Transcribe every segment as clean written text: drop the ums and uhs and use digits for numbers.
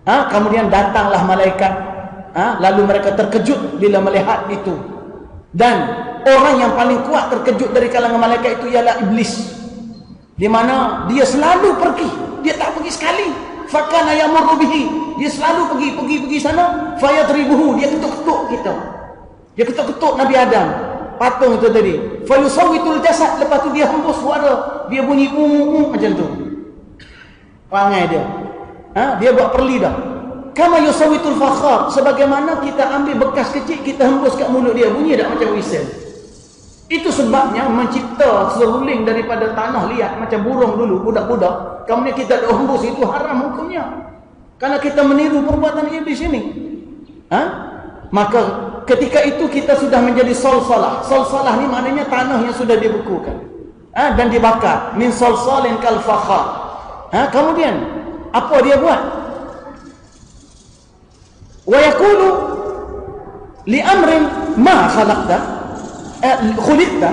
Kemudian datanglah malaikat. Lalu mereka terkejut bila melihat itu. Dan orang yang paling kuat terkejut dari kalangan malaikat itu ialah iblis. Di mana dia selalu pergi, dia tak pergi sekali. Fakana yamurru bihi, dia selalu pergi sana. Fayadribuhu, dia ketuk-ketuk kita. Dia ketuk-ketuk Nabi Adam, patung itu tadi. Fayusawwitul jasad, lepas tu dia hembus suara, dia bunyi macam tu. Perangai dia. Dia buat perli dah. Kama yusawwitul fakhar, sebagaimana kita ambil bekas kecil kita hembus kat mulut dia, bunyi tak macam whistle. Itu sebabnya mencipta seruling daripada tanah liat macam burung dulu, budak-budak. Kemudian kita dah hembus, itu haram hukumnya. Karena kita meniru perbuatan iblis ini. Maka ketika itu kita sudah menjadi salsalah. Salsalah ni maknanya tanah yang sudah dibekukan. Dan dibakar. Min salsalin kal fakhar. Kemudian apa dia buat? Wa yaqulu li amrin ma khalaqta khuliqta.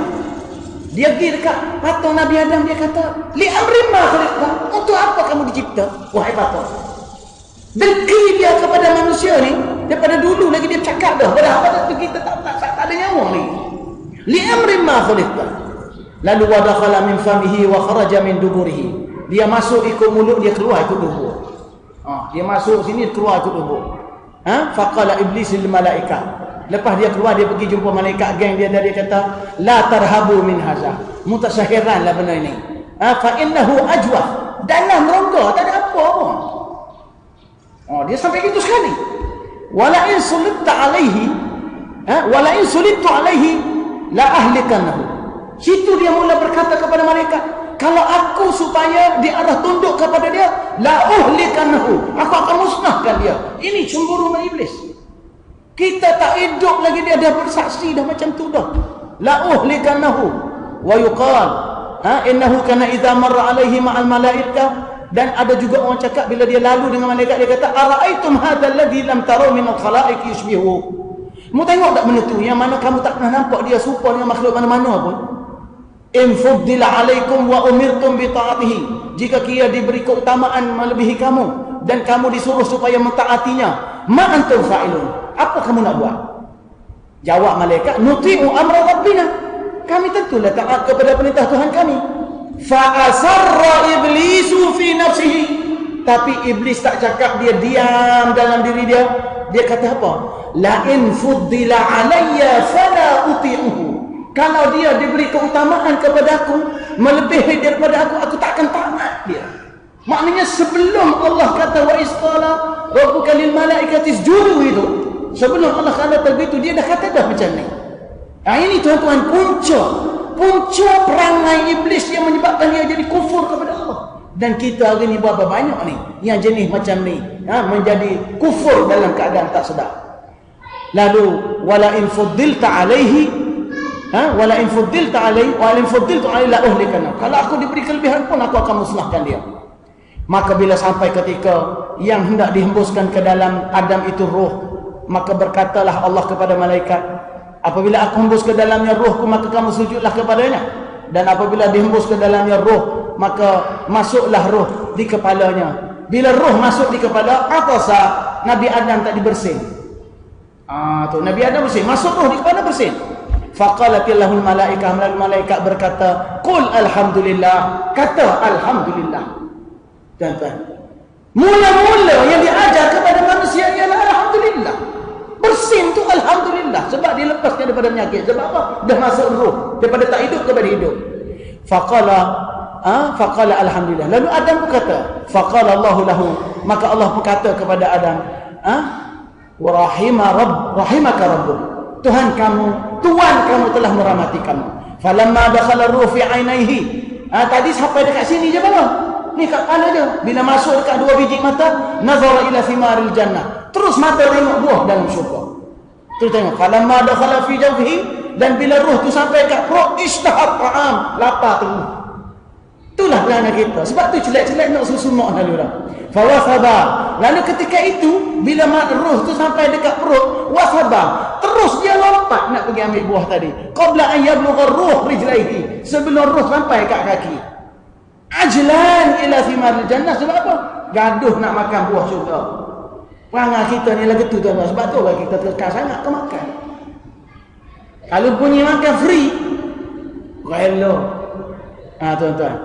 Dia pergi dekat patung Nabi Adam, dia kata li amrin ma khuliqta, untuk apa kamu dicipta wahai patung? Dengki dia kepada manusia ni daripada dulu lagi dia cakap dah, pada tu kita tak ada nyawa ni. Li amrin ma khuliqta. Lalu wa dakhala min famihi wa kharaja min duburihi. Dia masuk ikut mulut, dia keluar ikut dubur. Dia masuk sini, keluar ikut dubur. Faqala iblis lil malaika. Lepas dia keluar, dia pergi jumpa malaikat geng dia, dia kata la tarhabu min haza, mutasyahiran lah benda ini. Fa innahu ajwa, dalam rongga tak ada apa pun. Dia sampai gitu sekali. Wala in sulibta alaihi wala in sulibtu alaihi la ahlikannahu. Situ dia mula berkata kepada malaikat, kalau aku supaya diarah tunduk kepada dia, la uhlikannahu, aku akan musnahkan dia. Ini cemburu iblis. Kita tak hidup lagi, dia dah bersaksi dah macam tu dah. La uhlikannahu wa yuqal innahu kana idza marra alaihi ma'al malaikah. Dan ada juga orang cakap bila dia lalu dengan malaikat, dia kata ara'aitum hadzal ladzi lam taru min al-khalaiq yushbihu. Mu tengok tak benda tu yang mana kamu tak pernah nampak dia serupa dengan makhluk mana-mana pun. In fuddila alaikum wa umirtum bi ta'atihi, jika kira diberi keutamaan melebihi kamu dan kamu disuruh supaya mentaatinya, ma antum fa'ilun, apa kamu nak buat? Jawab malaikat, nuti'u amra rabbina, kami tentulah taat kepada perintah Tuhan kami. Fa asarra iblisu fi nafsihi, tapi iblis tak cakap, dia diam dalam diri dia. Dia kata apa? La in fuddila alayya fala uti'uhu, kalau dia diberi keutamaan kepada aku melebihi daripada aku tak akan taat dia. Maknanya sebelum Allah kata wa isqala rabbuka lil malaikati isjudu, itu sebelum Allah kata begitu, dia dah kata dah macam ni. Ini tuan-tuan punca perangai iblis yang menyebabkan dia jadi kufur kepada Allah. Dan kita hari ni berapa banyak ni yang jenis macam ni, menjadi kufur dalam keadaan tak sedar. Lalu wala in fuddilta alaihi wala in fuddilta alaihi wa in fuddiltu alaihi la uhlikanna, kalau aku diberi kelebihan pun aku akan musnahkan dia. Maka bila sampai ketika yang hendak dihembuskan ke dalam Adam itu roh, maka berkatalah Allah kepada malaikat, apabila aku hembus ke dalamnya rohku, maka kamu sujudlah kepadanya. Dan apabila dihembus ke dalamnya roh, maka masuklah roh di kepalanya. Bila roh masuk di kepala, atasa Nabi Adam tak dibersin. Tu Nabi Adam bersin, masuk roh di kepala bersin. Faqalatil malaikah, malaikat berkata, qul alhamdulillah, kata alhamdulillah. Tuan-tuan, mula-mula yang diajar kepada manusia ialah alhamdulillah. Bersin tu alhamdulillah, sebab dia lepaskan daripada penyakit. Sebab apa? Dah masuk roh daripada tak hidup kepada hidup. Faqala alhamdulillah. Lalu Adam berkata, faqala Allahu lahu, maka Allah berkata kepada Adam, wa rahimaka rabbuk, Tuhan kamu telah merahmati kamu. Falamma dakhala ruh fi ainaihi, tadi sampai dekat sini je bang. Ni kat kepala dia. Bila masuk dekat dua biji mata, nazara ila thimaril jannah, terus mata tengok buah dalam syurga. Terus tengok falamma dakhala fi jawfihi, dan bila ruh tu sampai kat perut, ishtahat ta'am, lapar terus. Itulah kerana kita. Sebab tu celak-celak nak susu mak lalu dah. Fawasaba, lalu ketika itu bila ruh tu sampai dekat perut, wasaba, terus dia lompat nak pergi ambil buah tadi. Qabla an yablugha ruh rijlaihi, sebelum ruh sampai kat kaki. Ajlan ila thimaril jannah, sebab apa? Gaduh nak makan buah syurga. Perangai kita ni lagi tu tuan-tuan. Sebab tu lah kita terkar sangat ke makan. Kalau punya makan free, rela. Tuan-tuan.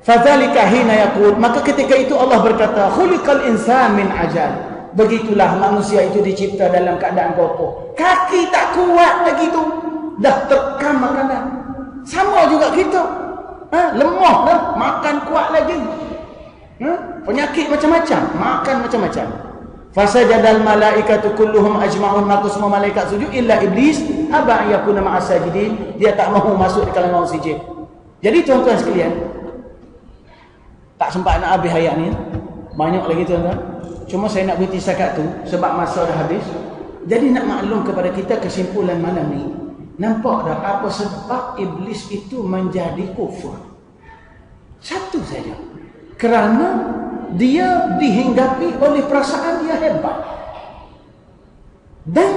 Fadzalika hina yaqul, maka ketika itu Allah berkata, khuliqal insan min ajal. Begitulah manusia itu dicipta dalam keadaan kokoh. Kaki tak kuat lagi tu, dah terkam makanan. Sama juga kita. Lemah dah, makan kuat lagi. Penyakit macam-macam, makan macam-macam. Fasajadal malaikatu kulluhum ajma'un, maka semua malaikat sujud illa iblis aba yakuna ma'as sajidin, dia tak mahu masuk di kalangan orang sujud. Jadi tuan-tuan sekalian, tak sempat nak habis ayat ni. Banyak lagi tuan-tuan. Cuma saya nak berhenti setakat tu sebab masa dah habis. Jadi nak maklum kepada kita kesimpulan malam ni. Nampak dah apa sebab iblis itu menjadi kufur? Satu saja. Kerana dia dihinggapi oleh perasaan dia hebat. Dan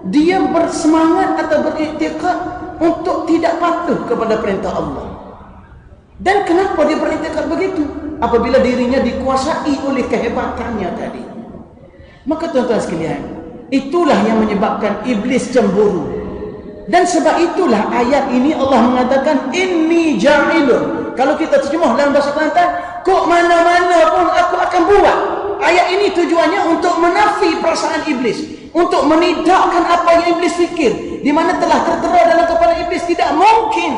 dia bersemangat atau beriktikad untuk tidak patuh kepada perintah Allah. Dan kenapa dia beriktikad begitu? Apabila dirinya dikuasai oleh kehebatannya tadi. Maka tuan-tuan sekalian, itulah yang menyebabkan iblis cemburu. Dan sebab itulah ayat ini Allah mengatakan inni ja'ilun. Kalau kita terjemah dalam bahasa Kelantan, kok mana-mana pun aku akan buat. Ayat ini tujuannya untuk menafi perasaan iblis, untuk menidakkan apa yang iblis fikir, di mana telah tertera dalam kepala iblis tidak mungkin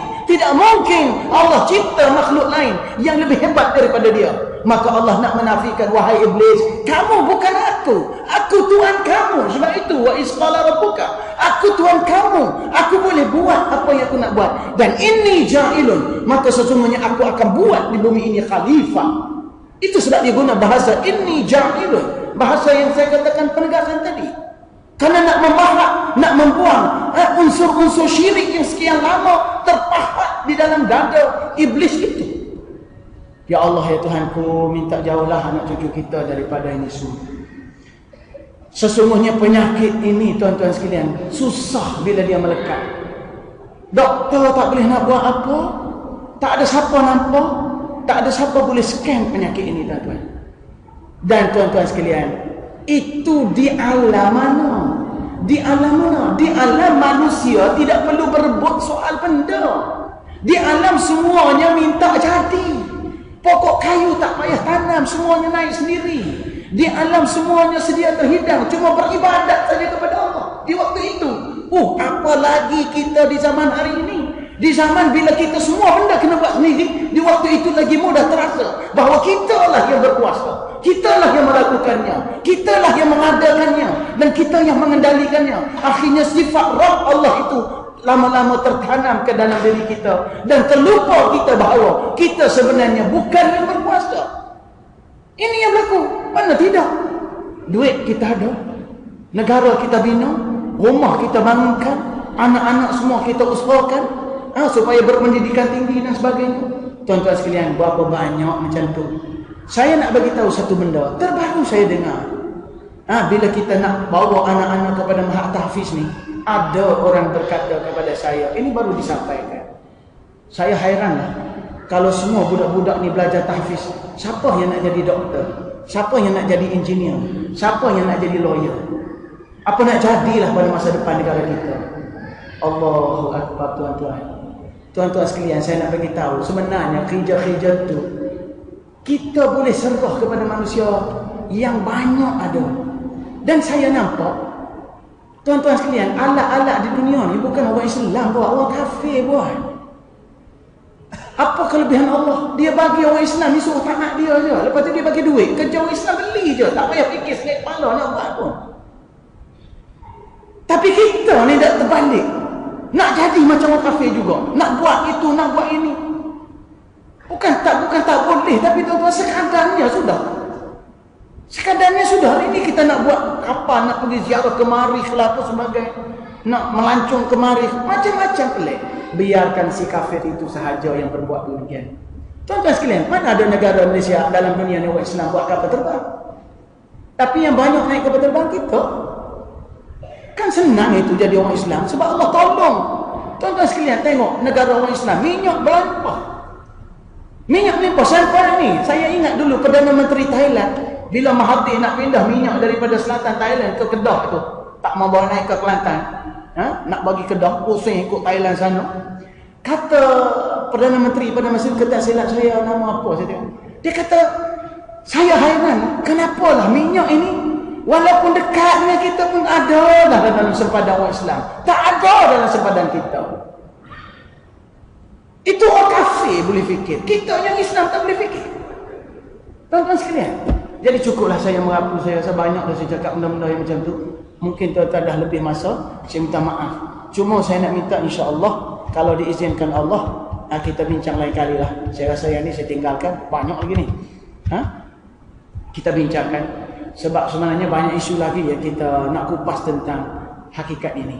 Allah cipta makhluk lain yang lebih hebat daripada dia. Maka Allah nak menafikan, wahai iblis, kamu bukan aku Tuhan kamu. Sebab itu wa isqala rabbuka, aku Tuhan kamu, aku boleh buat apa yang aku nak buat. Dan inni ja'ilun, maka sesungguhnya aku akan buat di bumi ini khalifah. Itu sebab dia guna bahasa inni ja'ilun, bahasa yang saya katakan penegasan tadi. Karena nak membahak, nak membuang unsur-unsur syirik yang sekian lama terpahat di dalam dada iblis itu. Ya Allah, ya Tuhanku, minta jauhlah anak cucu kita daripada ini semua. Sesungguhnya penyakit ini tuan-tuan sekalian susah bila dia melekat. Doktor tak boleh nak buat apa, tak ada siapa nampak, tak ada siapa boleh scan penyakit ini tuan-tuan. Dan tuan-tuan sekalian, itu di alam mana? Di alam mana? Di alam manusia tidak perlu berebut soal benda. Di alam semuanya minta jadi. Pokok kayu tak payah tanam, semuanya naik sendiri. Di alam semuanya sedia terhidang, cuma beribadat saja kepada Allah di waktu itu. Apalagi kita di zaman hari ini. Di zaman bila kita semua benda kena buat sendiri, di waktu itu lagi mudah terasa bahawa kitalah yang berkuasa, kitalah yang melakukannya, kitalah yang mengadakannya, dan kita yang mengendalikannya. Akhirnya sifat Rabb Allah itu lama-lama tertanam ke dalam diri kita, dan terlupa kita bahawa kita sebenarnya bukan yang berkuasa. Ini yang berlaku. Mana tidak? Duit kita ada, negara kita bina, rumah kita bangunkan, anak-anak semua kita usahakan supaya berpendidikan tinggi dan sebagainya. Tuan-tuan sekalian, berapa banyak macam tu. Saya nak bagi tahu satu benda terbaru saya dengar. Bila kita nak bawa anak-anak kepada Mahat Tahfiz ni, ada orang berkata kepada saya, ini baru disampaikan. Saya hairanlah. Kalau semua budak-budak ni belajar tahfiz, siapa yang nak jadi doktor? Siapa yang nak jadi engineer? Siapa yang nak jadi lawyer? Apa nak jadilah pada masa depan negara kita? Allahu Akbar tuan-tuan. Tuan-tuan sekalian, saya nak bagi tahu sebenarnya kerja-kerja tu kita boleh serah kepada manusia yang banyak ada. Dan saya nampak tuan-tuan sekalian, alat-alat di dunia ni bukan orang Islam buat, orang kafir buat. Apa kelebihan Allah? Dia bagi orang Islam ni suruh taat dia je. Lepas tu dia bagi duit, kerja orang Islam beli je, tak payah fikir sikit kepala nak buat pun. Tapi kita ni tak terbalik. Nak jadi macam orang kafir juga, nak buat itu, nak buat ini. Bukan tak boleh, tapi tuan-tuan sekadarnya sudah. Sekadarnya sudah. Hari ini kita nak buat kapal, nak pergi ziarah ke Marikh lah apa sebagainya, nak melancong ke Marikh, macam-macam pelik. Biarkan si kafir itu sahaja yang berbuat demikian. Tuan-tuan sekalian, mana ada negara Malaysia dalam dunia ni orang Islam buat kapal terbang? Tapi yang banyak naik kapal terbang kita. Kan senang itu jadi orang Islam sebab Allah tolong. Tuan-tuan sekalian, tengok negara orang Islam, minyak berlimpah. Minyak melimpah sampai ni. Saya ingat dulu Perdana Menteri Thailand, Bila Mahathir nak pindah minyak daripada selatan Thailand ke Kedah tu, tak mau bawa naik ke Kelantan, nak bagi Kedah, pusing ikut Thailand sana. Kata Perdana Menteri pada masa itu, kata silap saya nama apa saya tengok. Dia kata, saya hairan, kenapalah minyak ini walaupun dekat dengan kita pun ada dah dalam sempadan orang Islam, tak ada dalam sempadan kita. Itu orang kafir boleh fikir, kita yang Islam tak boleh fikir. Tuan-tuan sekalian, jadi cukuplah saya merapu. Saya rasa banyak dah saya cakap benda-benda yang macam tu. Mungkin tuan-tuan dah lebih masa, saya minta maaf. Cuma saya nak minta insya-Allah, kalau diizinkan Allah, kita bincang lain kali lah. Saya rasa yang ni saya tinggalkan, banyak lagi ni. Kita bincangkan. Sebab sebenarnya banyak isu lagi yang kita nak kupas tentang hakikat ini.